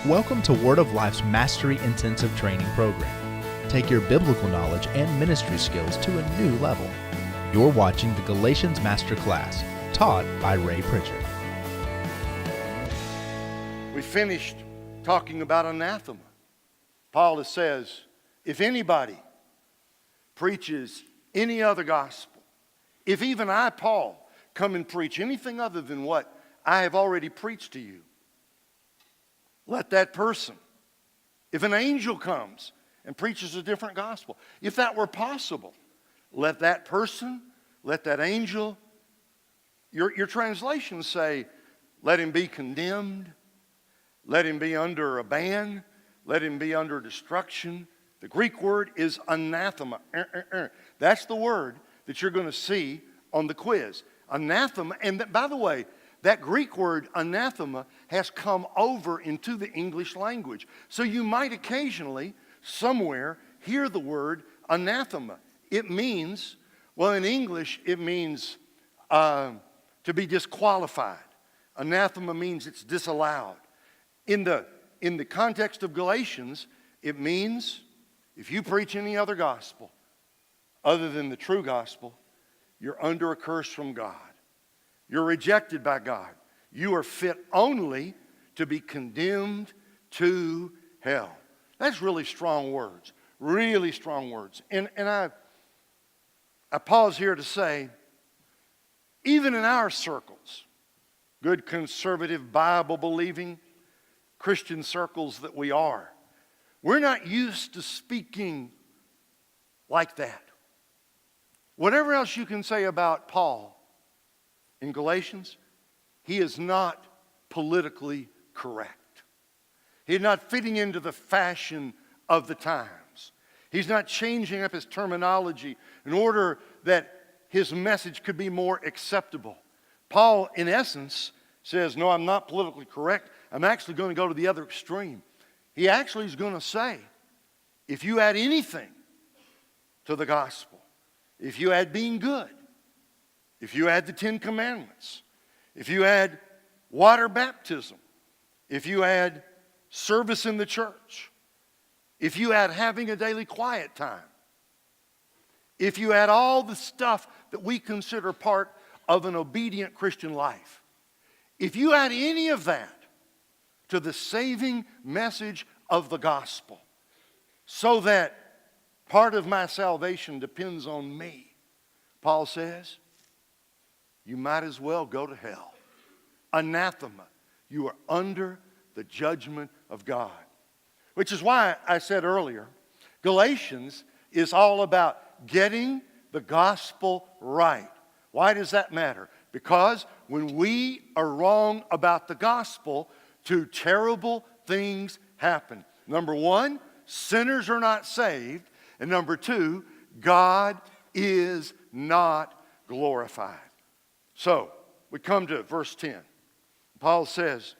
Welcome to Word of Life's Mastery Intensive Training Program. Take your biblical knowledge and ministry skills to a new level. You're watching the Galatians Master Class, taught by Ray Pritchard. We finished talking about anathema. Paul says, if anybody preaches any other gospel, if even I, Paul, come and preach anything other than what I have already preached to you, let that person, if an angel comes and preaches a different gospel, if that were possible, let that person, let that angel, your translations say, let him be condemned, let him be under a ban, let him be under destruction. The Greek word is anathema. That's the word that you're going to see on the quiz. Anathema, and by the way, that Greek word anathema has come over into the English language. So you might occasionally, somewhere, hear the word anathema. It means, well, in English, it means to be disqualified. Anathema means it's disallowed. In the context of Galatians, it means if you preach any other gospel other than the true gospel, you're under a curse from God. You're rejected by God. You are fit only to be condemned to hell. That's really strong words. Really strong words. And I pause here to say, even in our circles, good conservative Bible-believing Christian circles that we are, we're not used to speaking like that. Whatever else you can say about Paul in Galatians, he is not politically correct. He's not fitting into the fashion of the times. He's not changing up his terminology in order that his message could be more acceptable. Paul, in essence, says, no, I'm not politically correct. I'm actually going to go to the other extreme. He actually is going to say, if you add anything to the gospel, if you add being good, if you add the 10 Commandments, if you add water baptism, if you add service in the church, if you add having a daily quiet time, if you add all the stuff that we consider part of an obedient Christian life, if you add any of that to the saving message of the gospel, so that part of my salvation depends on me, Paul says, you might as well go to hell. Anathema. You are under the judgment of God. Which is why I said earlier, Galatians is all about getting the gospel right. Why does that matter? Because when we are wrong about the gospel, two terrible things happen. Number one, sinners are not saved. And number two, God is not glorified. So, we come to verse 10. Paul says,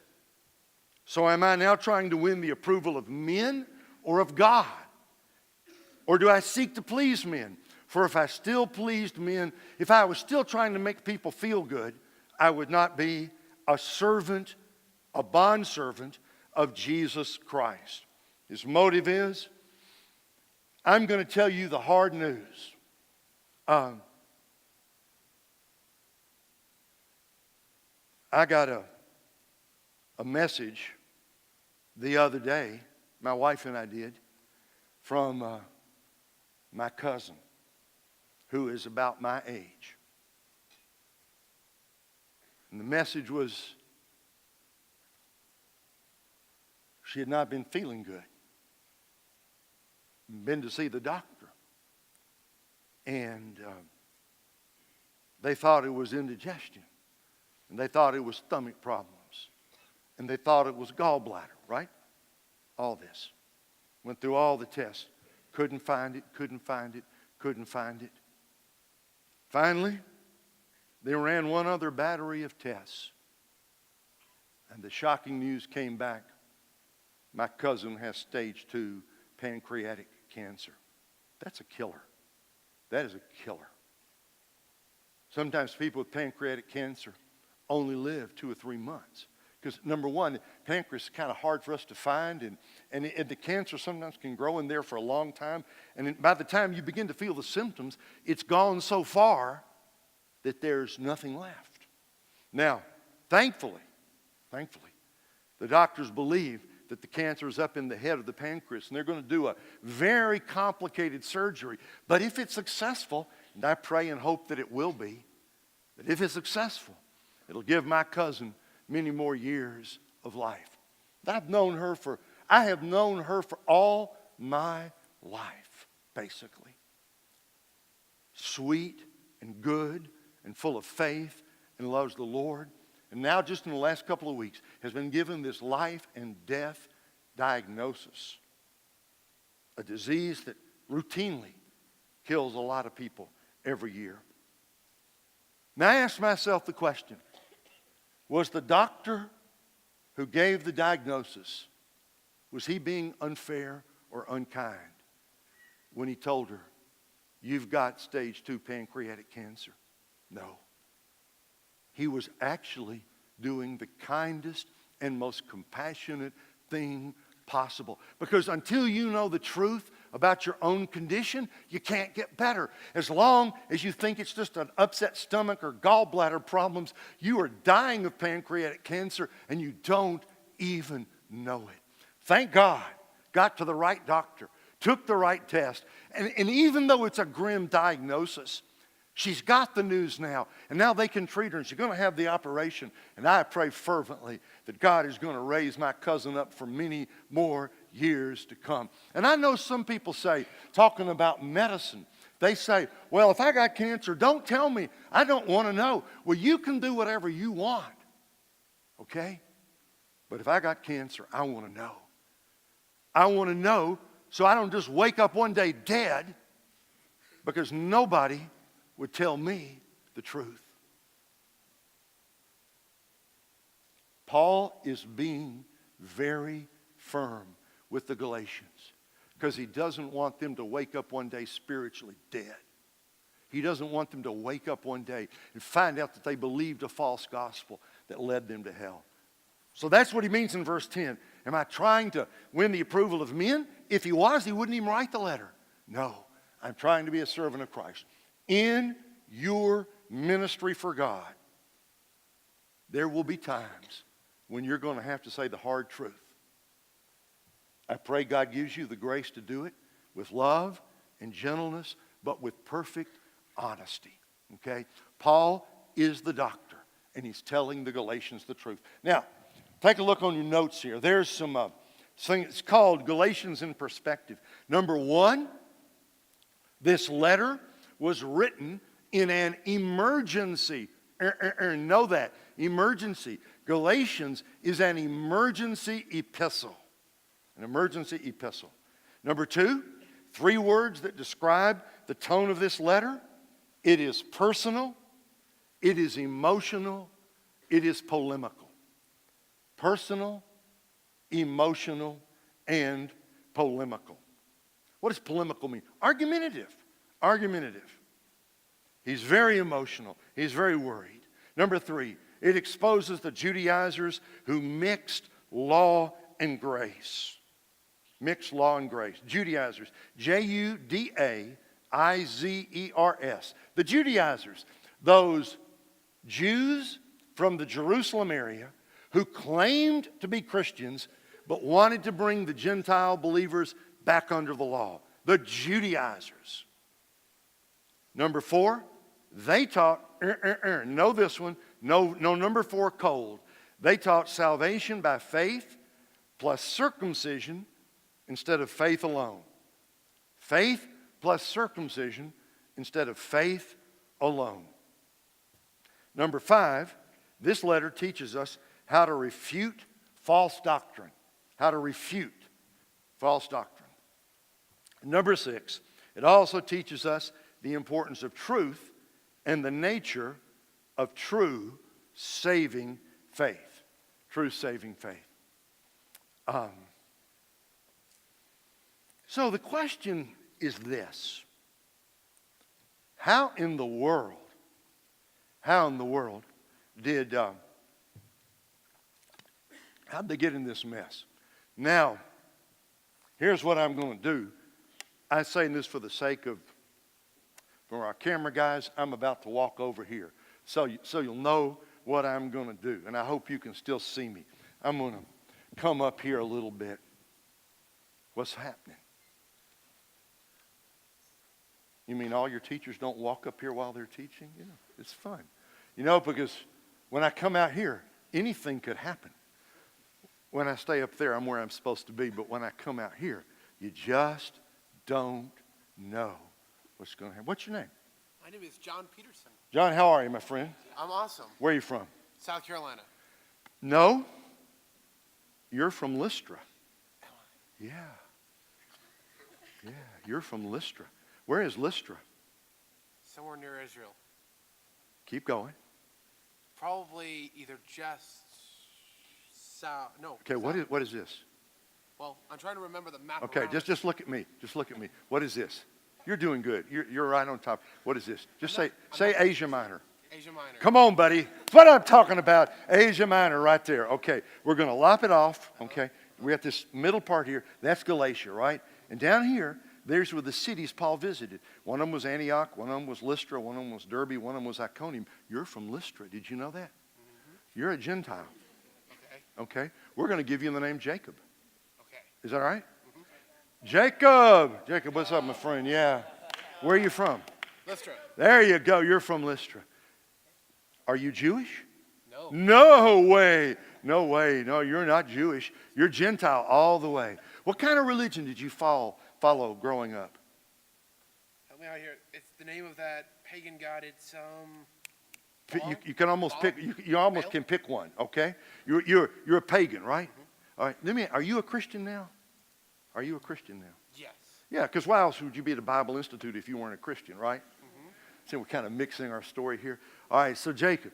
so am I now trying to win the approval of men or of God? Or do I seek to please men? For if I still pleased men, if I was still trying to make people feel good, I would not be a servant, a bondservant of Jesus Christ. His motive is, I'm going to tell you the hard news. I got a message the other day, my wife and I did, from my cousin, who is about my age. And the message was, she had not been feeling good. Been to see the doctor. And they thought it was indigestion. And they thought it was stomach problems. And they thought it was gallbladder, right? All this. Went through all the tests. Couldn't find it, couldn't find it, couldn't find it. Finally, they ran one other battery of tests. And the shocking news came back. My cousin has stage 2 pancreatic cancer. That's a killer. That is a killer. Sometimes people with pancreatic cancer only live 2 or 3 months. Because number one, pancreas is kind of hard for us to find, and the cancer sometimes can grow in there for a long time. And by the time you begin to feel the symptoms, it's gone so far that there's nothing left. Now, thankfully, the doctors believe that the cancer is up in the head of the pancreas, and they're going to do a very complicated surgery. But if it's successful, and I pray and hope that it will be, that if it's successful, it'll give my cousin many more years of life. I have known her for all my life, basically. Sweet and good and full of faith and loves the Lord. And now just in the last couple of weeks has been given this life and death diagnosis. A disease that routinely kills a lot of people every year. Now I ask myself the question, was the doctor who gave the diagnosis, was he being unfair or unkind when he told her, you've got stage 2 pancreatic cancer? No. He was actually doing the kindest and most compassionate thing possible. Because until you know the truth about your own condition, you can't get better. As long as you think it's just an upset stomach or gallbladder problems, you are dying of pancreatic cancer and you don't even know it. Thank God, got to the right doctor, took the right test, and even though it's a grim diagnosis, she's got the news now, and now they can treat her, and she's going to have the operation. And I pray fervently that God is going to raise my cousin up for many more years to come. And I know some people say, talking about medicine, they say, well, if I got cancer, don't tell me. I don't want to know. Well, you can do whatever you want, okay? But if I got cancer, I want to know. I want to know so I don't just wake up one day dead, because nobody would tell me the truth. Paul is being very firm with the Galatians because he doesn't want them to wake up one day spiritually dead. He doesn't want them to wake up one day and find out that they believed a false gospel that led them to hell. So that's what he means in verse 10. Am I trying to win the approval of men? If he was, he wouldn't even write the letter. No, I'm trying to be a servant of Christ. In your ministry for God, there will be times when you're going to have to say the hard truth. I pray God gives you the grace to do it with love and gentleness, but with perfect honesty. Okay? Paul is the doctor, and he's telling the Galatians the truth. Now, take a look on your notes here. There's some thing. It's called Galatians in Perspective. Number one, this letter was written in an emergency. Know that. Emergency. Galatians is an emergency epistle. An emergency epistle. Number two, 3 words that describe the tone of this letter. It is personal, it is emotional, it is polemical. Personal, emotional, and polemical. What does polemical mean? Argumentative. Argumentative. He's very emotional. He's very worried. Number 3, it exposes the Judaizers who mixed law and grace. Mixed law and grace. Judaizers. Judaizers. The Judaizers. Those Jews from the Jerusalem area who claimed to be Christians but wanted to bring the Gentile believers back under the law. The Judaizers. Number 4, they taught, know this one, no number 4 cold. They taught salvation by faith plus circumcision instead of faith alone. Faith plus circumcision instead of faith alone. Number 5, this letter teaches us how to refute false doctrine. How to refute false doctrine. Number 6, it also teaches us the importance of truth and the nature of true saving faith. True saving faith. So the question is this. How in the world did How'd they get in this mess? Now, here's what I'm going to do. I'm saying this for the sake of, for our camera guys, I'm about to walk over here. So you'll know what I'm going to do. And I hope you can still see me. I'm going to come up here a little bit. What's happening? You mean all your teachers don't walk up here while they're teaching? Yeah, it's fun. You know, because when I come out here, anything could happen. When I stay up there, I'm where I'm supposed to be. But when I come out here, you just don't know what's going to happen. What's your name? My name is John Peterson. John, how are you, my friend? I'm awesome. Where are you from? South Carolina. No. You're from Lystra. Yeah. Yeah, you're from Lystra. Where is Lystra? Somewhere near Israel. Keep going. Probably either just south. No. Okay, south. what is this? Well, I'm trying to remember the map. Okay, around just look at me. Just look at me. What is this? You're doing good. You're right on top. What is this? Just say Asia Minor. Asia Minor. Come on, buddy. That's what I'm talking about. Asia Minor right there. Okay, we're going to lop it off. Okay, we got this middle part here. That's Galatia, right? And down here, there's where the cities Paul visited. One of them was Antioch. One of them was Lystra. One of them was Derbe. One of them was Iconium. You're from Lystra. Did you know that? Mm-hmm. You're a Gentile. Okay. Okay? We're going to give you the name Jacob. Okay. Is that all right? Mm-hmm. Jacob! Jacob, what's up, my friend? Yeah. Where are you from? Lystra. There you go. You're from Lystra. Are you Jewish? No. No way. No way. No, you're not Jewish. You're Gentile all the way. What kind of religion did you follow growing up? Help me out here. It's the name of that pagan god. It's You can almost pick. You almost can pick one. Okay. You're a pagan, right? Mm-hmm. All right. Are you a Christian now? Are you a Christian now? Yes. Yeah. Because why else would you be at a Bible Institute if you weren't a Christian, right? Mm-hmm. So we're kind of mixing our story here. All right. So Jacob,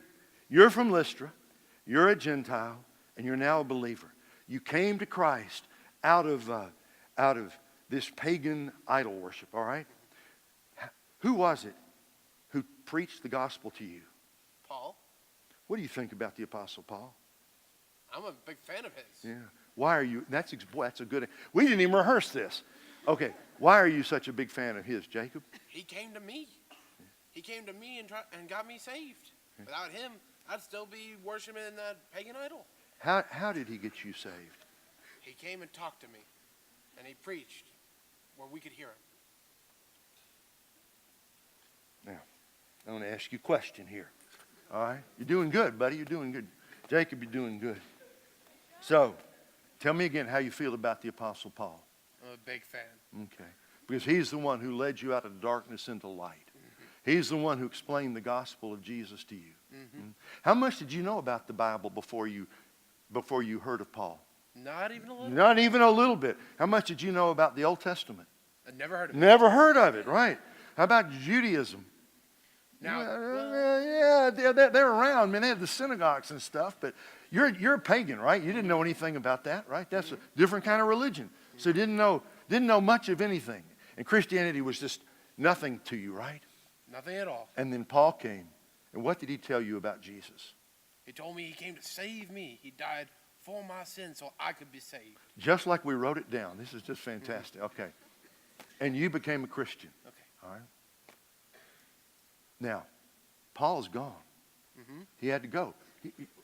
you're from Lystra. You're a Gentile, and you're now a believer. You came to Christ out of this pagan idol worship, all right? Who was it who preached the gospel to you? Paul. What do you think about the Apostle Paul? I'm a big fan of his. Yeah. Why are you, that's a good, we didn't even rehearse this. Okay, why are you such a big fan of his, Jacob? He came to me. He came to me and got me saved. Without him, I'd still be worshiping that pagan idol. How did he get you saved? He came and talked to me, and he preached where we could hear him. Now, I want to ask you a question here. All right? You're doing good, buddy. You're doing good. Jacob, you're doing good. So, tell me again how you feel about the Apostle Paul. I'm a big fan. Okay. Because he's the one who led you out of darkness into light. Mm-hmm. He's the one who explained the gospel of Jesus to you. Mm-hmm. How much did you know about the Bible before you heard of Paul? Not even a little. Not even a little bit. How much did you know about the Old Testament? I never heard of it. Never heard of it, right? How about Judaism? Now, they're around. Man, they have the synagogues and stuff, but you're a pagan, right? You didn't know anything about that, right? That's a different kind of religion. So you didn't know much of anything. And Christianity was just nothing to you, right? Nothing at all. And then Paul came. And what did he tell you about Jesus? He told me he came to save me. He died for my sins so I could be saved. Just like we wrote it down. This is just fantastic. Okay. And you became a Christian. Okay. All right. Now, Paul's gone. Mm-hmm. He had to go.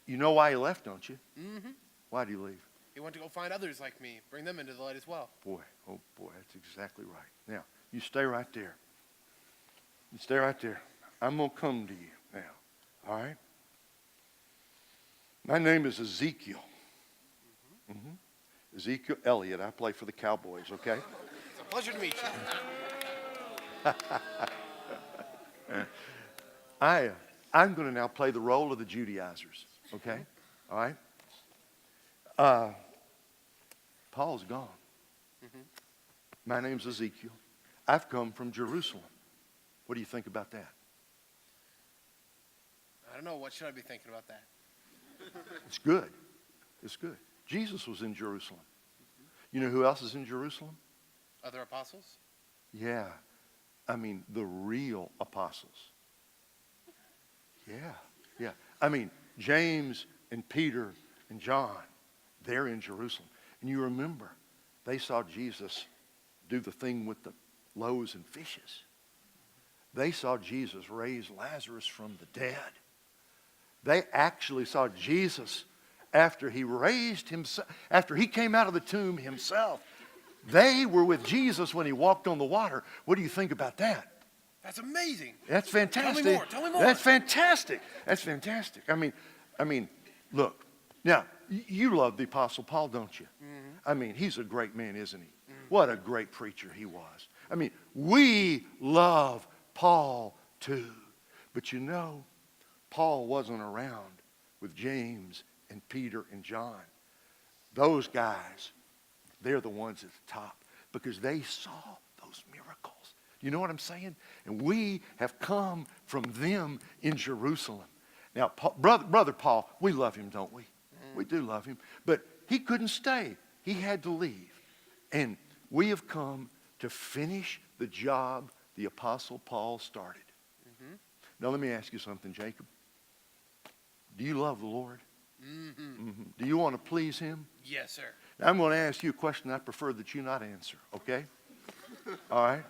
You know why he left, don't you? Mm-hmm. Why did he leave? He went to go find others like me, bring them into the light as well. Boy, oh boy, that's exactly right. Now, you stay right there. You stay right there. I'm going to come to you now. All right? My name is Ezekiel. Mm-hmm. Ezekiel Elliott. I play for the Cowboys, okay? It's a pleasure to meet you. I'm going to now play the role of the Judaizers, okay? All right? Paul's gone. Mm-hmm. My name's Ezekiel. I've come from Jerusalem. What do you think about that? I don't know. What should I be thinking about that? It's good. It's good. Jesus was in Jerusalem. Mm-hmm. You know who else is in Jerusalem? Other apostles? Yeah. I mean, the real apostles. Yeah. Yeah. I mean, James and Peter and John. there in Jerusalem. And you remember, they saw Jesus do the thing with the loaves and fishes. They saw Jesus raise Lazarus from the dead. They actually saw Jesus after he raised himself, after he came out of the tomb himself. They were with Jesus when he walked on the water. What do you think about that? That's amazing. That's fantastic. Tell me more. Tell me more. That's fantastic. That's fantastic. I mean, look. Now, you love the Apostle Paul, don't you? Mm-hmm. I mean, he's a great man, isn't he? Mm-hmm. What a great preacher he was. I mean, we love Paul too. But you know, Paul wasn't around with James and Peter and John. Those guys, they're the ones at the top because they saw those miracles. You know what I'm saying? And we have come from them in Jerusalem. Now, Brother Paul, we love him, don't we? We do love him. But he couldn't stay. He had to leave. And we have come to finish the job the Apostle Paul started. Mm-hmm. Now, let me ask you something, Jacob. Do you love the Lord? Mm-hmm. Mm-hmm. Do you want to please him? Yes, sir. Now, I'm going to ask you a question I prefer that you not answer, okay? All right?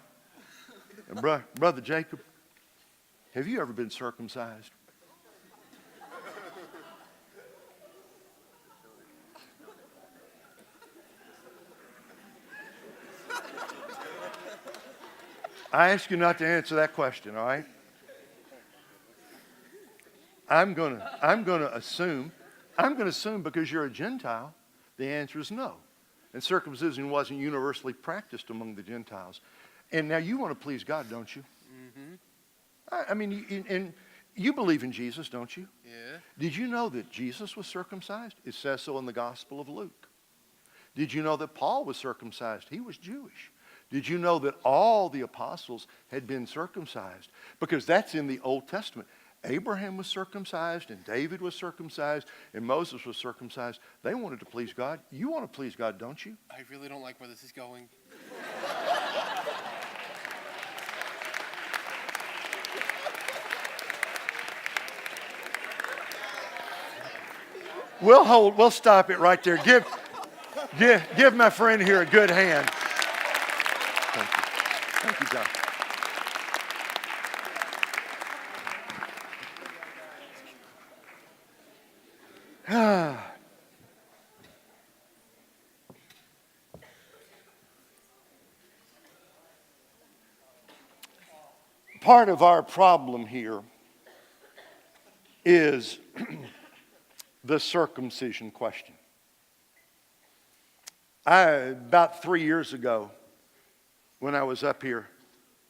And Brother Jacob, have you ever been circumcised? I ask you not to answer that question, all right? I'm going to assume because you're a Gentile, the answer is no. And circumcision wasn't universally practiced among the Gentiles. And now you want to please God, don't you? Mm-hmm. I mean, and you believe in Jesus, don't you? Yeah. Did you know that Jesus was circumcised? It says so in the Gospel of Luke. Did you know that Paul was circumcised? He was Jewish. Did you know that all the apostles had been circumcised? Because that's in the Old Testament. Abraham was circumcised, and David was circumcised, and Moses was circumcised. They wanted to please God. You want to please God, don't you? I really don't like where this is going. We'll stop it right there. Give my friend here a good hand. Thank you. Thank you, John. Part of our problem here is the circumcision question. About 3 years ago, when I was up here,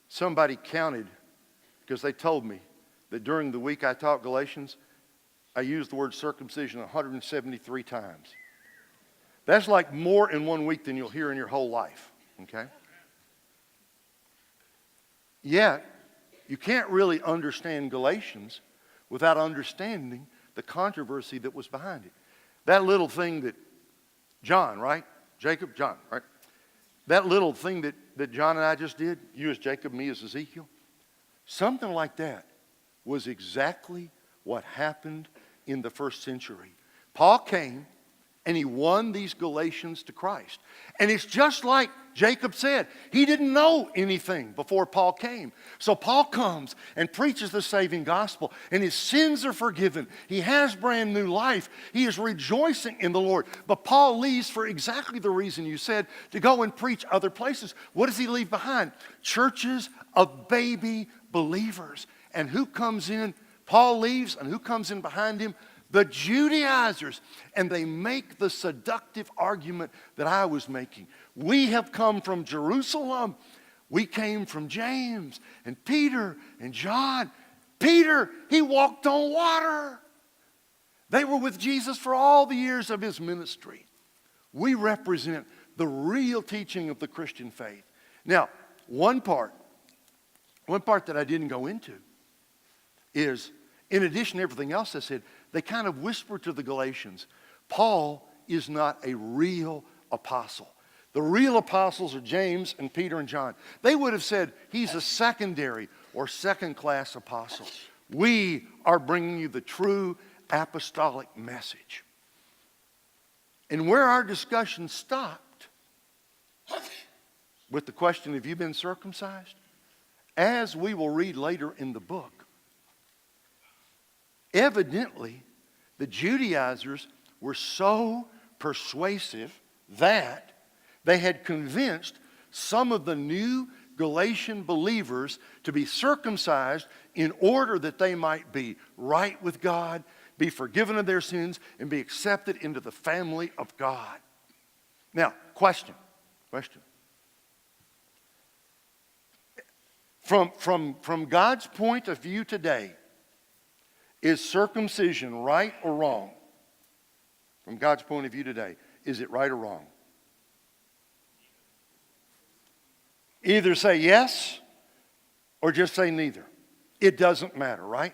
somebody counted, because they told me that during the week I taught Galatians, I used the word circumcision 173 times. That's like more in 1 week than you'll hear in your whole life, okay? Yet, you can't really understand Galatians without understanding the controversy that was behind it. That little thing that John, right? Jacob, John, right? That little thing that John and I just did, you as Jacob, me as Ezekiel, something like that was exactly what happened in the first century. Paul came and he won these Galatians to Christ. And it's just like Jacob said, he didn't know anything before Paul came. So Paul comes and preaches the saving gospel, and his sins are forgiven. He has brand new life. He is rejoicing in the Lord. But Paul leaves for exactly the reason you said, to go and preach other places. What does he leave behind? Churches of baby believers. And who comes in? Paul leaves, and who comes in behind him? The Judaizers. And they make the seductive argument that I was making. We have come from Jerusalem. We came from James and Peter and John. Peter, he walked on water. They were with Jesus for all the years of his ministry. We represent the real teaching of the Christian faith. Now, one part that I didn't go into is, in addition to everything else I said, they kind of whispered to the Galatians, Paul is not a real apostle. The real apostles are James and Peter and John. They would have said he's a secondary or second-class apostle. We are bringing you the true apostolic message. And where our discussion stopped with the question, have you been circumcised? As we will read later in the book, evidently the Judaizers were so persuasive that they had convinced some of the new Galatian believers to be circumcised in order that they might be right with God, be forgiven of their sins, and be accepted into the family of God. Now, question. From God's point of view today, is circumcision right or wrong? From God's point of view today, is it right or wrong? Either say yes or just say neither. It doesn't matter, right?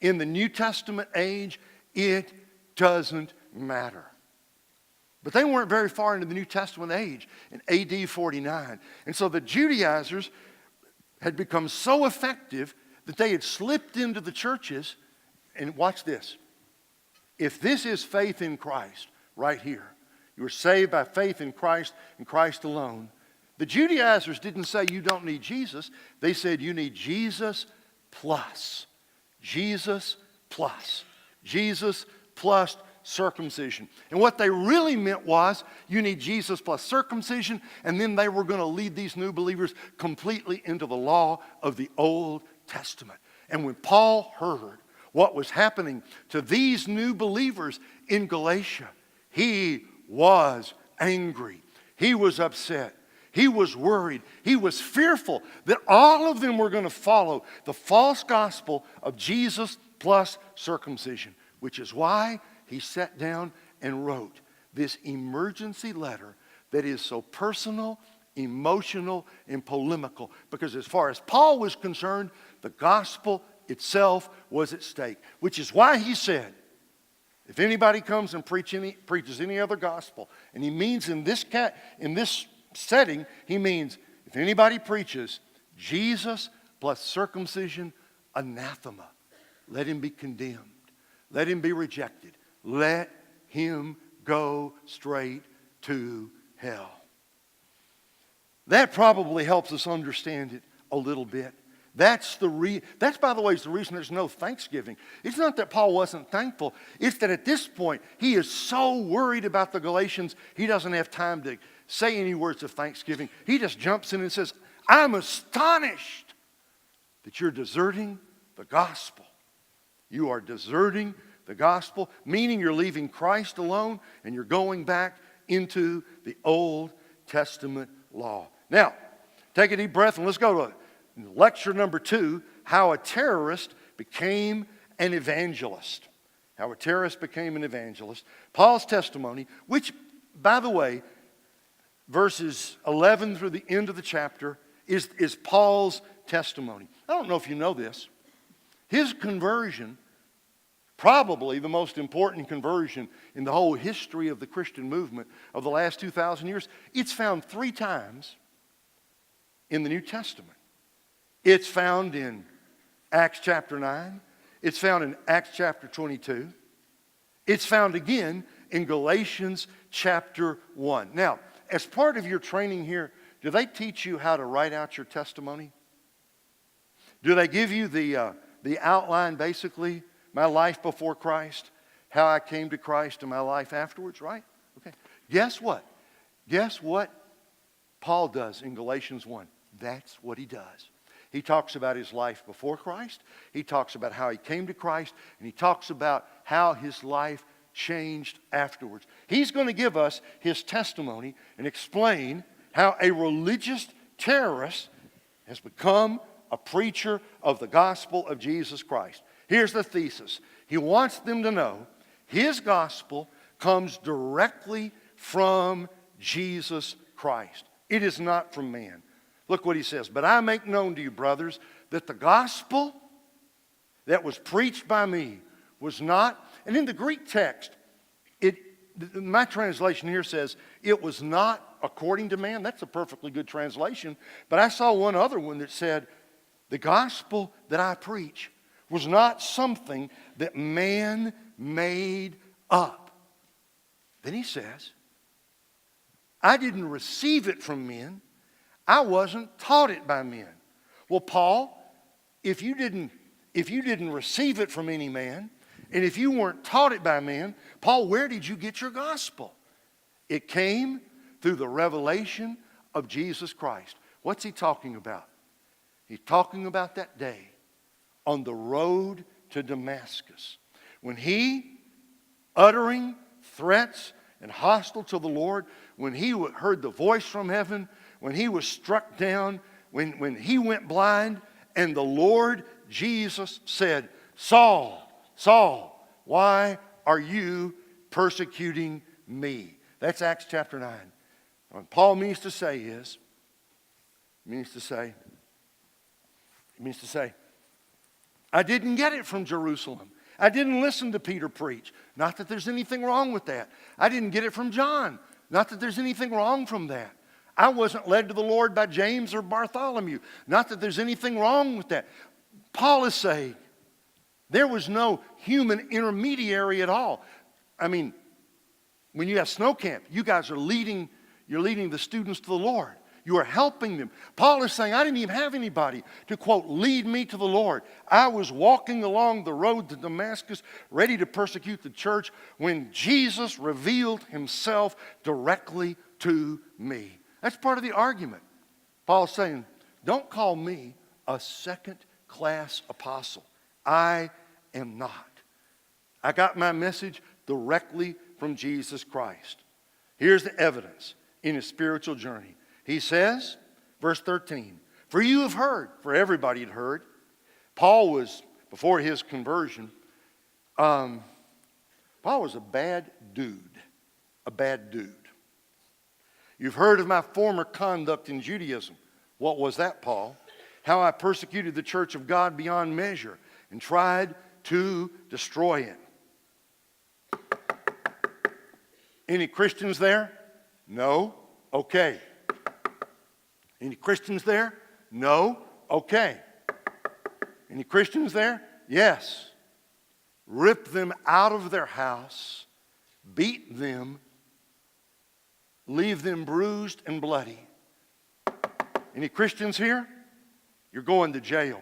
In the New Testament age, it doesn't matter. But they weren't very far into the New Testament age in AD 49. And so the Judaizers had become so effective that they had slipped into the churches. And watch this. If this is faith in Christ, right here, you were saved by faith in Christ and Christ alone. The Judaizers didn't say you don't need Jesus. They said you need Jesus plus. Jesus plus. Jesus plus circumcision. And what they really meant was you need Jesus plus circumcision, and then they were going to lead these new believers completely into the law of the Old Testament. And when Paul heard what was happening to these new believers in Galatia, he was angry. He was upset. He was worried. He was fearful that all of them were going to follow the false gospel of Jesus plus circumcision, which is why he sat down and wrote this emergency letter that is so personal, emotional, and polemical. Because as far as Paul was concerned, the gospel itself was at stake, which is why he said, if anybody comes and preaches any other gospel, and he means in this setting, he means if anybody preaches Jesus plus circumcision, anathema, let him be condemned, let him be rejected, let him go straight to hell. That probably helps us understand it a little bit. That's, by the way, is the reason there's no thanksgiving. It's not that Paul wasn't thankful. It's that at this point, he is so worried about the Galatians, he doesn't have time to say any words of thanksgiving. He just jumps in and says, I'm astonished that you're deserting the gospel. You are deserting the gospel, meaning you're leaving Christ alone and you're going back into the Old Testament law. Now, take a deep breath and let's go to lecture number 2, how a terrorist became an evangelist. How a terrorist became an evangelist. Paul's testimony, which, by the way, verses 11 through the end of the chapter is Paul's testimony. I don't know if you know this. His conversion, probably the most important conversion in the whole history of the Christian movement of the last 2,000 years, it's found 3 times in the New Testament. It's found in Acts chapter 9. It's found in Acts chapter 22. It's found again in Galatians chapter 1. Now, as part of your training here, do they teach you how to write out your testimony? Do they give you the outline, basically, my life before Christ, how I came to Christ, and my life afterwards, right? Okay. Guess what? Guess what Paul does in Galatians 1? That's what he does. He talks about his life before Christ. He talks about how he came to Christ. And he talks about how his life changed afterwards. He's going to give us his testimony and explain how a religious terrorist has become a preacher of the gospel of Jesus Christ. Here's the thesis. He wants them to know his gospel comes directly from Jesus Christ. It is not from man. Look what he says. But I make known to you, brothers, that the gospel that was preached by me was not, and in the Greek text, my translation here says, it was not according to man. That's a perfectly good translation. But I saw one other one that said, the gospel that I preach was not something that man made up. Then he says, I didn't receive it from men. I wasn't taught it by men. Well, Paul, if you didn't receive it from any man, and if you weren't taught it by man, Paul, where did you get your gospel? It came through the revelation of Jesus Christ. What's he talking about? He's talking about that day on the road to Damascus, when he, uttering threats and hostile to the Lord, when he heard the voice from heaven, when he was struck down, when he went blind, and the Lord Jesus said, Saul, Saul, why are you persecuting me? That's Acts chapter 9. What Paul means to say, I didn't get it from Jerusalem. I didn't listen to Peter preach. Not that there's anything wrong with that. I didn't get it from John. Not that there's anything wrong from that. I wasn't led to the Lord by James or Bartholomew. Not that there's anything wrong with that. Paul is saying there was no human intermediary at all. I mean, when you have snow camp, you guys are leading the students to the Lord. You are helping them. Paul is saying, I didn't even have anybody to, quote, lead me to the Lord. I was walking along the road to Damascus, ready to persecute the church, when Jesus revealed himself directly to me. That's part of the argument. Paul's saying, don't call me a second-class apostle. I am not. I got my message directly from Jesus Christ. Here's the evidence in his spiritual journey. He says, verse 13, for you have heard, for everybody had heard. Paul was, before his conversion, Paul was a bad dude. You've heard of my former conduct in Judaism. What was that, Paul? How I persecuted the church of God beyond measure and tried to destroy it. Any Christians there? No? Okay. Any Christians there? No? Okay. Any Christians there? Yes. Rip them out of their house, beat them, leave them bruised and bloody. Any Christians here? You're going to jail.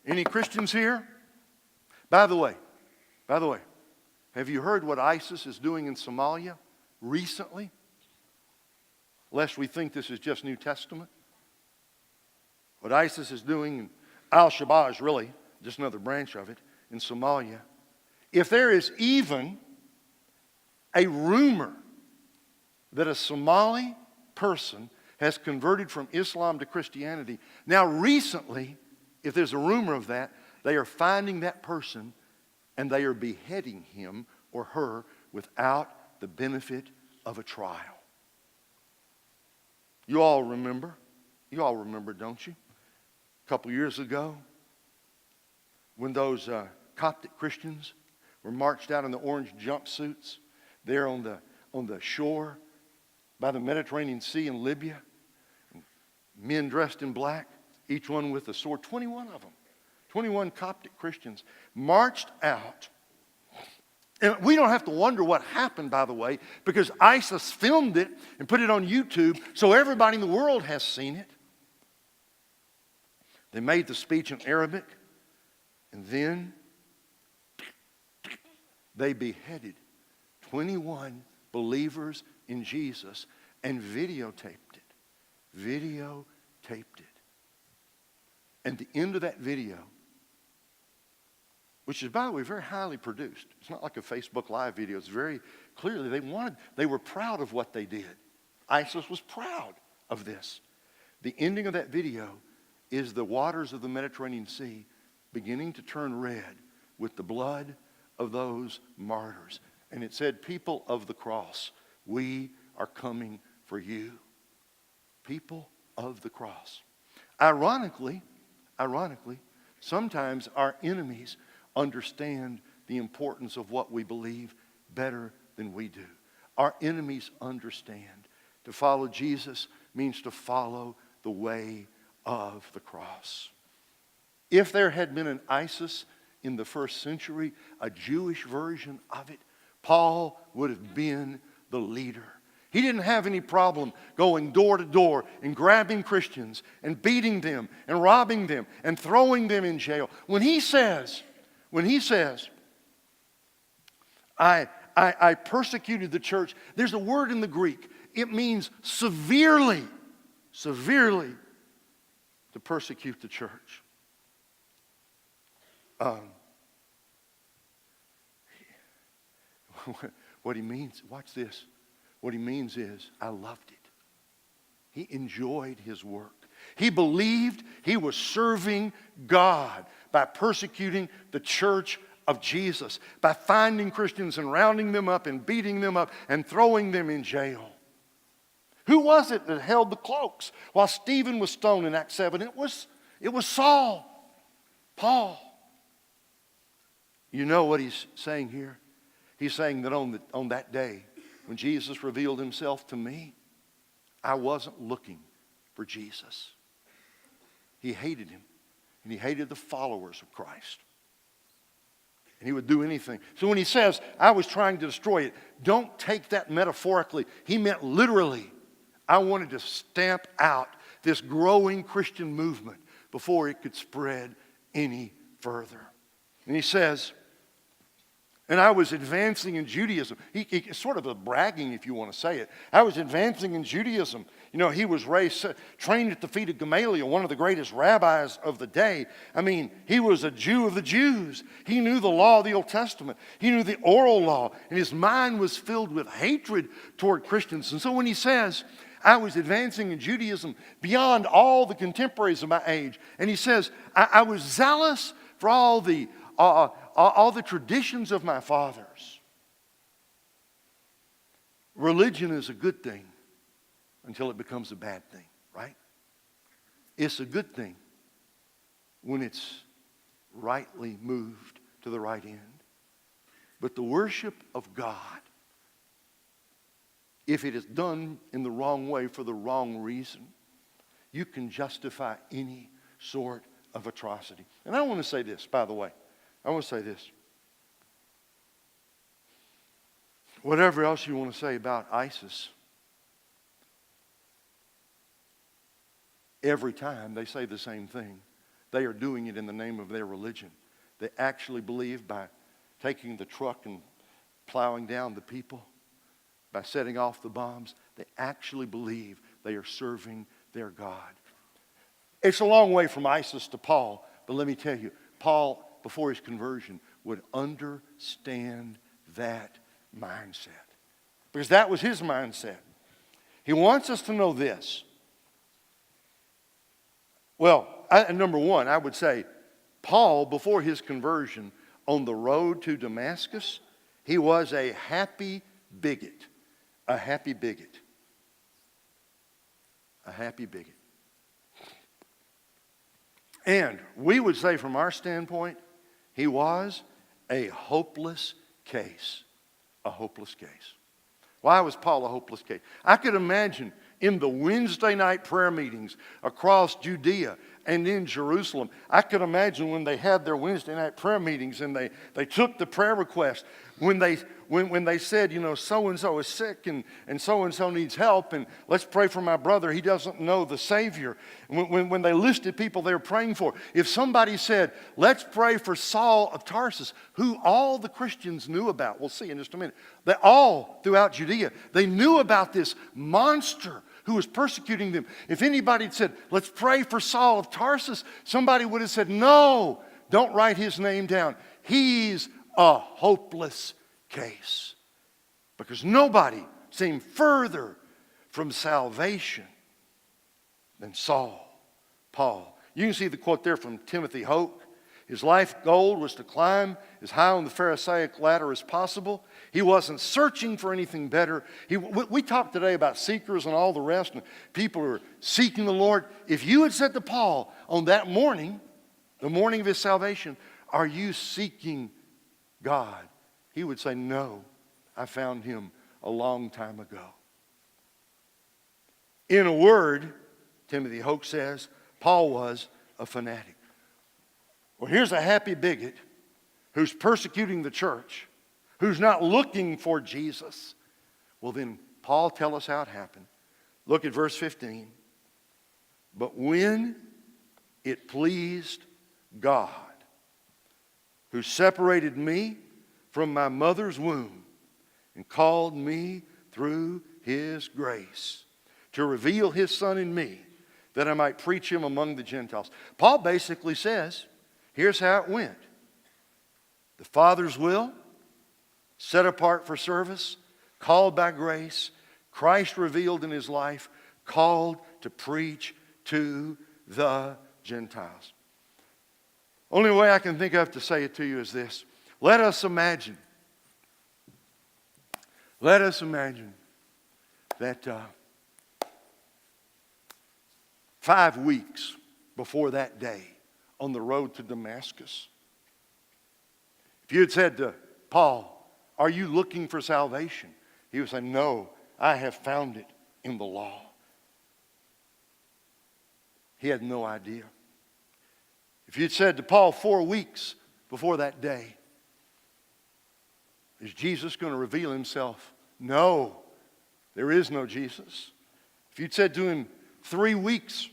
Any Christians here? By the way, have you heard what ISIS is doing in Somalia recently? Lest we think this is just New Testament. What ISIS is doing, and Al-Shabaab is really just another branch of it in Somalia. If there is even a rumor that a Somali person has converted from Islam to Christianity, now recently, if there's a rumor of that, they are finding that person and they are beheading him or her without the benefit of a trial. You all remember, don't you? A couple years ago, when those Coptic Christians were marched out in the orange jumpsuits there on the shore by the Mediterranean Sea in Libya, men dressed in black, each one with a sword, 21 of them, 21 Coptic Christians marched out. And we don't have to wonder what happened, by the way, because ISIS filmed it and put it on YouTube, so everybody in the world has seen it. They made the speech in Arabic, and then they beheaded 21 believers in Jesus and videotaped it. And the end of that video, which is, by the way, very highly produced. It's not like a Facebook Live video. It's very clearly, they were proud of what they did. ISIS was proud of this. The ending of that video is the waters of the Mediterranean Sea beginning to turn red with the blood of those martyrs. And it said, people of the cross, we are coming for you. People of the cross. Ironically, sometimes our enemies understand the importance of what we believe better than we do. Our enemies understand. To follow Jesus means to follow the way of the cross. If there had been an ISIS in the first century, a Jewish version of it, Paul would have been the leader. He didn't have any problem going door to door and grabbing Christians and beating them and robbing them and throwing them in jail. When he says, I persecuted the church, there's a word in the Greek. It means severely to persecute the church. What he means, watch this. What he means is, I loved it. He enjoyed his work. He believed he was serving God by persecuting the church of Jesus, by finding Christians and rounding them up and beating them up and throwing them in jail. Who was it that held the cloaks while Stephen was stoned in Acts 7? It was Saul, Paul. You know what he's saying here? He's saying that on that day, when Jesus revealed himself to me, I wasn't looking for Jesus. He hated him, and he hated the followers of Christ. And he would do anything. So when he says, I was trying to destroy it, don't take that metaphorically. He meant literally, I wanted to stamp out this growing Christian movement before it could spread any further. And he says, and I was advancing in Judaism. It's sort of a bragging, if you want to say it. I was advancing in Judaism. You know, he was trained at the feet of Gamaliel, one of the greatest rabbis of the day. I mean, he was a Jew of the Jews. He knew the law of the Old Testament. He knew the oral law. And his mind was filled with hatred toward Christians. And so when he says, I was advancing in Judaism beyond all the contemporaries of my age, and he says, I was zealous for all the traditions of my fathers. Religion is a good thing until it becomes a bad thing, right? It's a good thing when it's rightly moved to the right end. But the worship of God, if it is done in the wrong way for the wrong reason, you can justify any sort of atrocity. And I want to say this, by the way. I want to say this. Whatever else you want to say about ISIS, every time they say the same thing. They are doing it in the name of their religion. They actually believe by taking the truck and plowing down the people, by setting off the bombs, they actually believe they are serving their God. It's a long way from ISIS to Paul, but let me tell you, Paul, before his conversion, would understand that mindset. Because that was his mindset. He wants us to know this. Well, number one, I would say, Paul, before his conversion, on the road to Damascus, he was a happy bigot. A happy bigot. A happy bigot. And we would say from our standpoint, he was a hopeless case. A hopeless case. Why was Paul a hopeless case? I could imagine in the Wednesday night prayer meetings across Judea and in Jerusalem, I could imagine when they had their Wednesday night prayer meetings and they took the prayer request, when they said, you know, so-and-so is sick and so-and-so needs help, and let's pray for my brother, he doesn't know the Savior. When they listed people they were praying for, if somebody said, let's pray for Saul of Tarsus, who all the Christians knew about, we'll see in just a minute, they all throughout Judea, they knew about this monster who was persecuting them. If anybody had said, let's pray for Saul of Tarsus, somebody would have said, no, don't write his name down. He's a hopeless case. Because nobody seemed further from salvation than Paul. You can see the quote there from Timothy Hoke. His life goal was to climb as high on the Pharisaic ladder as possible. He wasn't searching for anything better. We talked today about seekers and all the rest, and people are seeking the Lord. If you had said to Paul on that morning, the morning of his salvation, are you seeking God? He would say, no, I found him a long time ago. In a word, Timothy Hoke says, Paul was a fanatic. Well, here's a happy bigot who's persecuting the church, who's not looking for Jesus. Well, then Paul tell us how it happened. Look at verse 15. But when it pleased God, who separated me from my mother's womb and called me through His grace to reveal His Son in me, that I might preach Him among the Gentiles. Paul basically says, here's how it went. The Father's will, set apart for service, called by grace, Christ revealed in His life, called to preach to the Gentiles. Only way I can think of to say it to you is this. Let us imagine that 5 weeks before that day on the road to Damascus, if you had said to Paul, are you looking for salvation? He would say, no, I have found it in the law. He had no idea. If you'd said to Paul 4 weeks before that day, is Jesus going to reveal Himself? No, there is no Jesus. If you'd said to him 3 weeks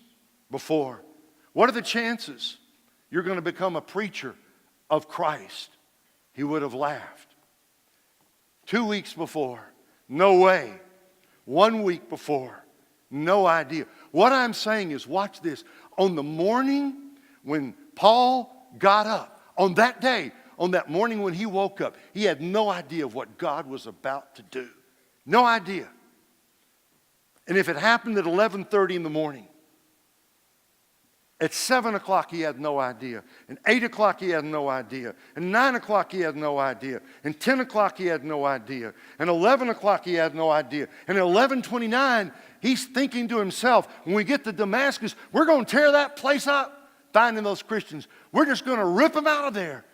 before, what are the chances you're going to become a preacher of Christ? He would have laughed. 2 weeks before, no way. 1 week before, no idea. What I'm saying is, watch this. On the morning when Paul got up, on that day, on that morning when he woke up, he had no idea of what God was about to do. No idea. And if it happened at 11:30 in the morning, at 7 o'clock he had no idea. And 8 o'clock he had no idea. And 9 o'clock he had no idea. And 10 o'clock he had no idea. And 11 o'clock he had no idea. And at 11:29 he's thinking to himself, when we get to Damascus, we're going to tear that place up. Finding those Christians. We're just going to rip them out of there.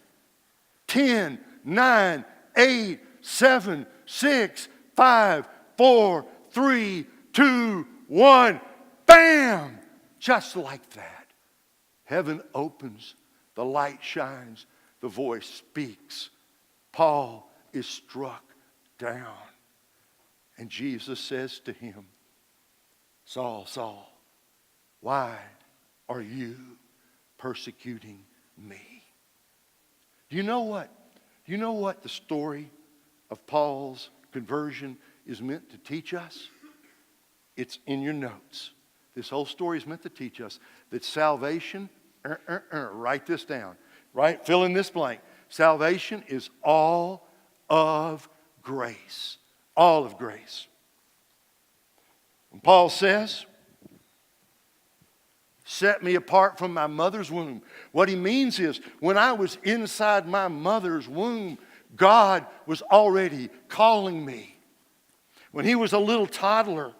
10, 9, 8, 7, 6, 5, 4, 3, 2, 1. Bam! Just like that. Heaven opens. The light shines. The voice speaks. Paul is struck down. And Jesus says to him, Saul, Saul, why are you persecuting me? Do you know what? Do you know what the story of Paul's conversion is meant to teach us? It's in your notes. This whole story is meant to teach us that salvation, write this down, right? Fill in this blank. Salvation is all of grace. All of grace. And Paul says, set me apart from my mother's womb. What he means is, when I was inside my mother's womb, God was already calling me. When he was a little toddler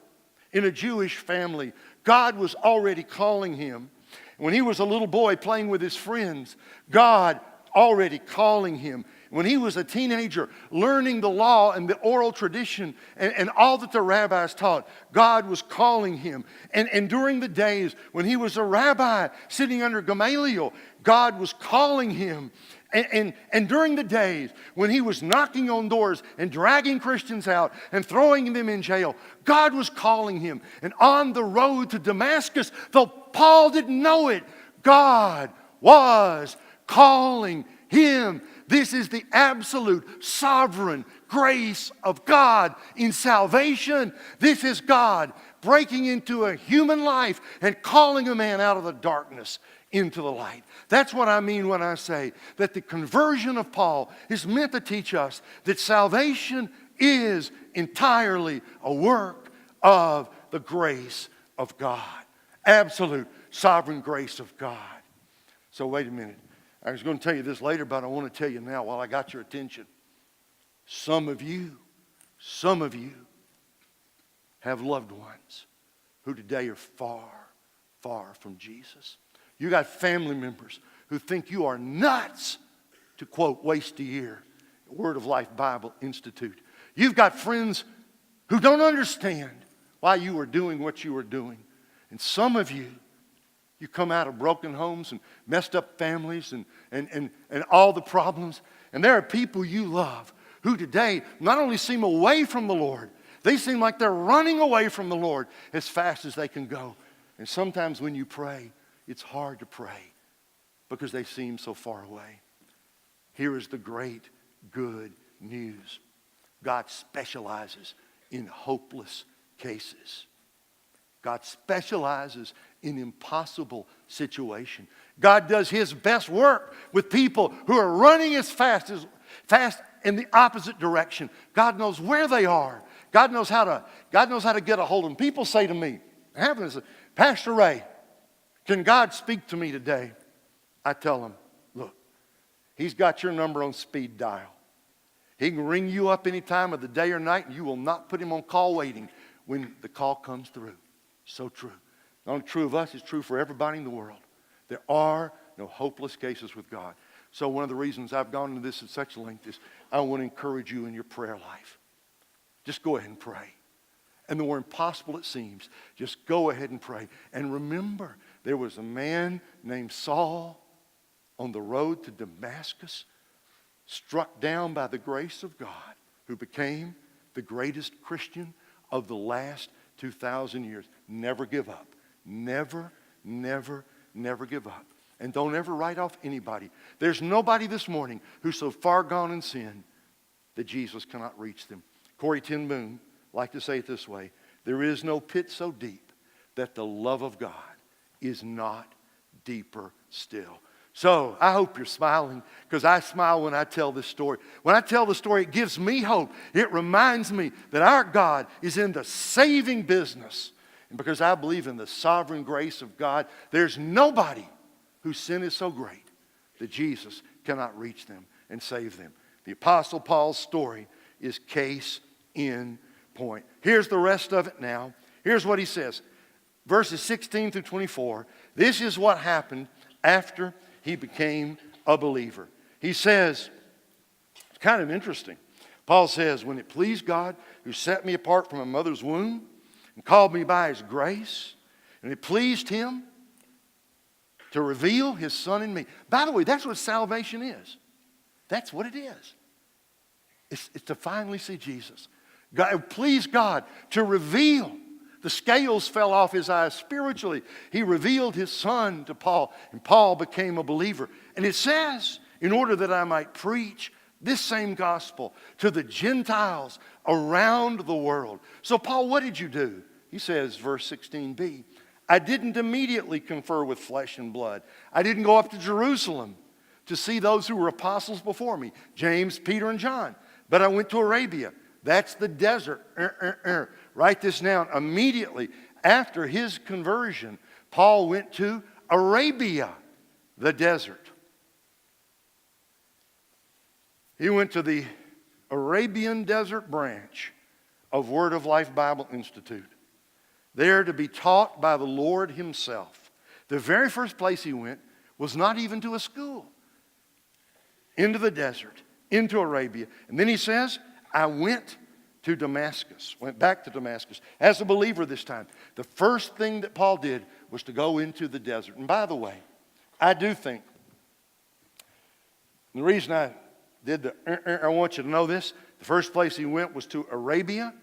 in a Jewish family, God was already calling him. When he was a little boy playing with his friends, God already calling him. When he was a teenager, learning the law and the oral tradition and all that the rabbis taught, God was calling him. And during the days when he was a rabbi sitting under Gamaliel, God was calling him. And during the days when he was knocking on doors and dragging Christians out and throwing them in jail, God was calling him. And on the road to Damascus, though Paul didn't know it, God was calling him. This is the absolute sovereign grace of God in salvation. This is God breaking into a human life and calling a man out of the darkness into the light. That's what I mean when I say that the conversion of Paul is meant to teach us that salvation is entirely a work of the grace of God. Absolute sovereign grace of God. So wait a minute. I was going to tell you this later, but I want to tell you now while I got your attention. Some of you have loved ones who today are far, far from Jesus. You got family members who think you are nuts to quote waste a year, Word of Life Bible Institute. You've got friends who don't understand why you are doing what you are doing. And some of you come out of broken homes and messed up families and all the problems. And there are people you love who today not only seem away from the Lord, They seem like they're running away from the Lord as fast as they can go. And sometimes when you pray, it's hard to pray because they seem so far away. Here is the great good news. God specializes in hopeless cases. God specializes in impossible situations. God does His best work with people who are running as fast in the opposite direction. God knows where they are. God knows how to get a hold of them. People say to me, Pastor Ray, can God speak to me today? I tell them, look, He's got your number on speed dial. He can ring you up any time of the day or night, and you will not put Him on call waiting when the call comes through. So true. Not only true of us, it's true for everybody in the world. There are no hopeless cases with God. So one of the reasons I've gone into this at such length is I want to encourage you in your prayer life. Just go ahead and pray. And the more impossible it seems, just go ahead and pray. And remember, there was a man named Saul on the road to Damascus, struck down by the grace of God, who became the greatest Christian of the last 2,000 years. Never give up. Never, never, never give up. And don't ever write off anybody. There's nobody this morning who's so far gone in sin that Jesus cannot reach them. Corrie ten Boom liked to say it this way: there is no pit so deep that the love of God is not deeper still. So I hope you're smiling, because I smile when I tell this story. When I tell the story, it gives me hope. It reminds me that our God is in the saving business. And because I believe in the sovereign grace of God, there's nobody whose sin is so great that Jesus cannot reach them and save them. The Apostle Paul's story is case in point. Here's the rest of it now. Here's what he says. Verses 16 through 24. This is what happened after he became a believer. He says, it's kind of interesting. Paul says, when it pleased God who set me apart from a mother's womb and called me by His grace, and it pleased Him to reveal His Son in me. By the way, that's what salvation is. That's what it is. It's to finally see Jesus. God, please God to reveal. The scales fell off his eyes spiritually. He revealed His Son to Paul, and Paul became a believer. And it says, in order that I might preach this same gospel to the Gentiles around the world. So Paul, what did you do? He says, verse 16b, I didn't immediately confer with flesh and blood. I didn't go up to Jerusalem to see those who were apostles before me, James, Peter, and John. But I went to Arabia. That's the desert. Write this down. Immediately after his conversion, Paul went to Arabia, the desert. He went to the Arabian Desert branch of Word of Life Bible Institute, there to be taught by the Lord Himself. The very first place he went was not even to a school. Into the desert, into Arabia. And then he says, I went to Damascus, went back to Damascus as a believer this time. The first thing that Paul did was to go into the desert. And by the way, I do think, the reason I did I want you to know this, the first place he went was to Arabia.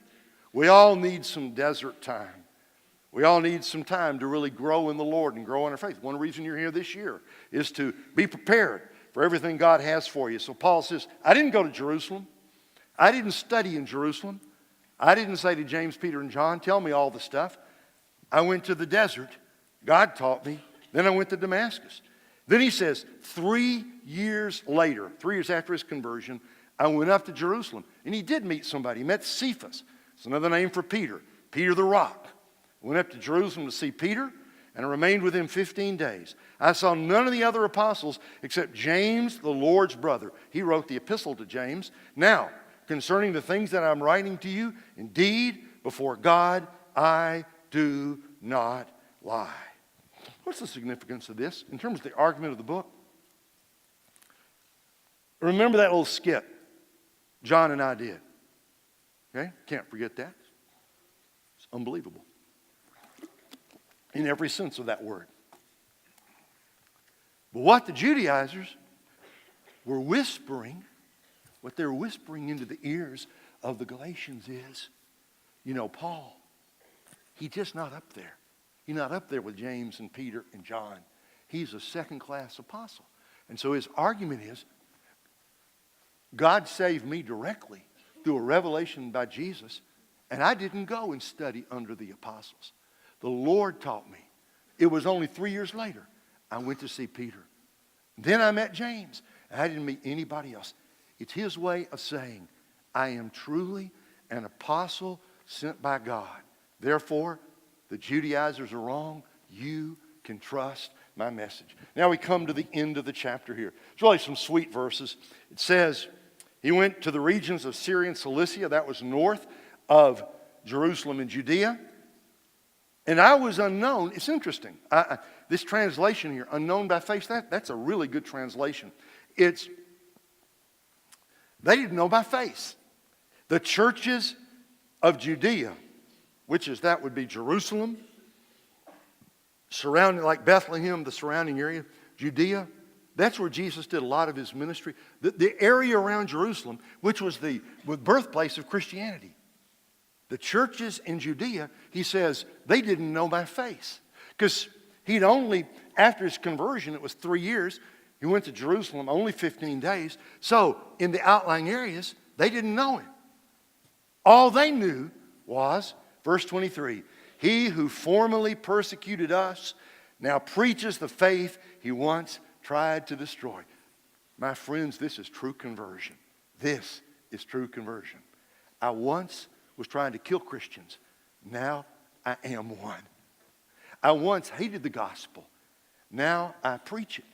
We all need some desert time. We all need some time to really grow in the Lord and grow in our faith. One reason you're here this year is to be prepared for everything God has for you. So Paul says, I didn't go to Jerusalem. I didn't study in Jerusalem. I didn't say to James, Peter, and John, tell me all the stuff. I went to the desert. God taught me. Then I went to Damascus. Then he says, 3 years later, 3 years after his conversion, I went up to Jerusalem. And he did meet somebody. He met Cephas. It's another name for Peter. Peter the Rock. I went up to Jerusalem to see Peter, and I remained with him 15 days. I saw none of the other apostles except James, the Lord's brother. He wrote the epistle to James. Now, concerning the things that I'm writing to you, indeed, before God, I do not lie. What's the significance of this in terms of the argument of the book? Remember that little skit John and I did. Okay? Can't forget that. It's unbelievable. In every sense of that word. But what the Judaizers were whispering, what they're whispering into the ears of the Galatians is, You know, Paul, he's just not up there. He's not up there with James and Peter and John. He's a second-class apostle. And so his argument is, God saved me directly through a revelation by Jesus, and I didn't go and study under the apostles. The Lord taught me. It was only 3 years later I went to see Peter. Then I met James, and I didn't meet anybody else. It's his way of saying, I am truly an apostle sent by God. Therefore, the Judaizers are wrong. You can trust my message. Now we come to the end of the chapter here. It's really some sweet verses. It says, he went to the regions of Syria and Cilicia. That was north of Jerusalem and Judea. And I was unknown. It's interesting. This translation here, unknown by face, that's a really good translation. They didn't know by face. The churches of Judea, that would be Jerusalem, surrounding, like Bethlehem, the surrounding area, Judea, that's where Jesus did a lot of his ministry. The area around Jerusalem, which was the birthplace of Christianity. The churches in Judea, he says, they didn't know by face. Because he'd only, after his conversion, it was 3 years, he went to Jerusalem only 15 days. So in the outlying areas, they didn't know him. All they knew was, verse 23, he who formerly persecuted us now preaches the faith he once tried to destroy. My friends, this is true conversion. This is true conversion. I once was trying to kill Christians. Now I am one. I once hated the gospel. Now I preach it.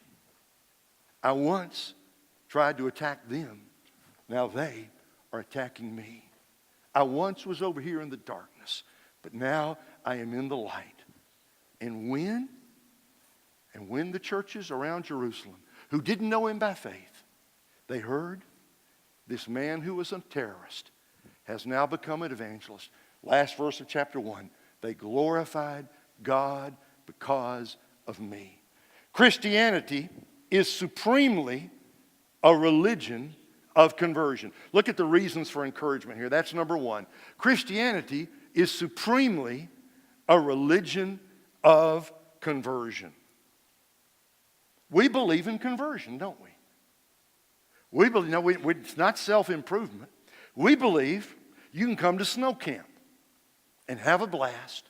I once tried to attack them. Now they are attacking me. I once was over here in the darkness, but now I am in the light. And when the churches around Jerusalem, who didn't know him by faith, they heard this man who was a terrorist has now become an evangelist. Last verse of chapter 1. They glorified God because of me. Christianity is supremely a religion of conversion. Look at the reasons for encouragement here. That's number one. Christianity is supremely a religion of conversion. We believe in conversion, don't we? We believe, no, it's not self-improvement. We believe you can come to snow camp and have a blast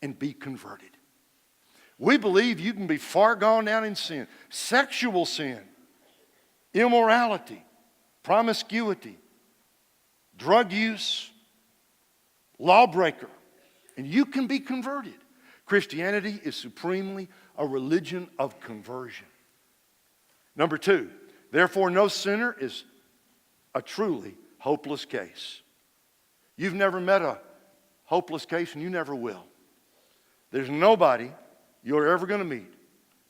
and be converted. We believe you can be far gone down in sin, sexual sin, immorality, promiscuity, drug use, lawbreaker, and you can be converted. Christianity is supremely a religion of conversion. Number two, therefore no sinner is a truly hopeless case. You've never met a hopeless case, and you never will. There's nobody you're ever going to meet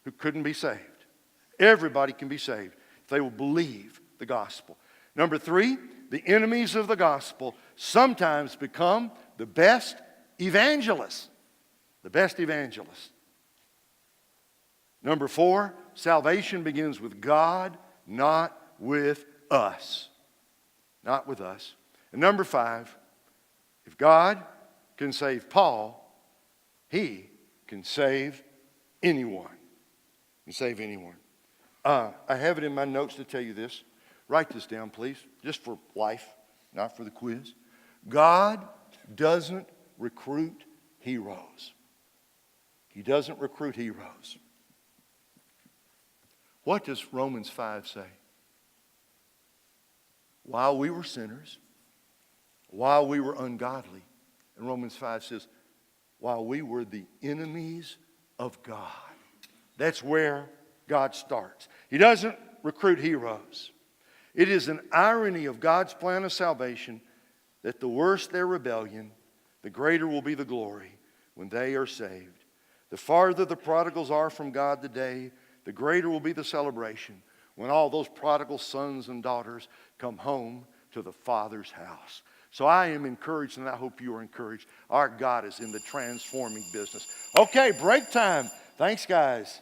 who couldn't be saved. Everybody can be saved if they will believe the gospel. Number three, the enemies of the gospel sometimes become the best evangelists. The best evangelists. Number four, salvation begins with God, not with us. Not with us. And number five, if God can save Paul, he can save anyone. He can save anyone. I have it in my notes to tell you this. Write this down, please, just for life, not for the quiz. God doesn't recruit heroes. He doesn't recruit heroes. What does Romans 5 say? While we were sinners, while we were ungodly, and Romans 5 says, while we were the enemies of God. That's where God starts. He doesn't recruit heroes. It is an irony of God's plan of salvation that the worse their rebellion, the greater will be the glory when they are saved. The farther the prodigals are from God today, the greater will be the celebration when all those prodigal sons and daughters come home to the Father's house. So I am encouraged, and I hope you are encouraged. Our God is in the transforming business. Okay, break time. Thanks, guys.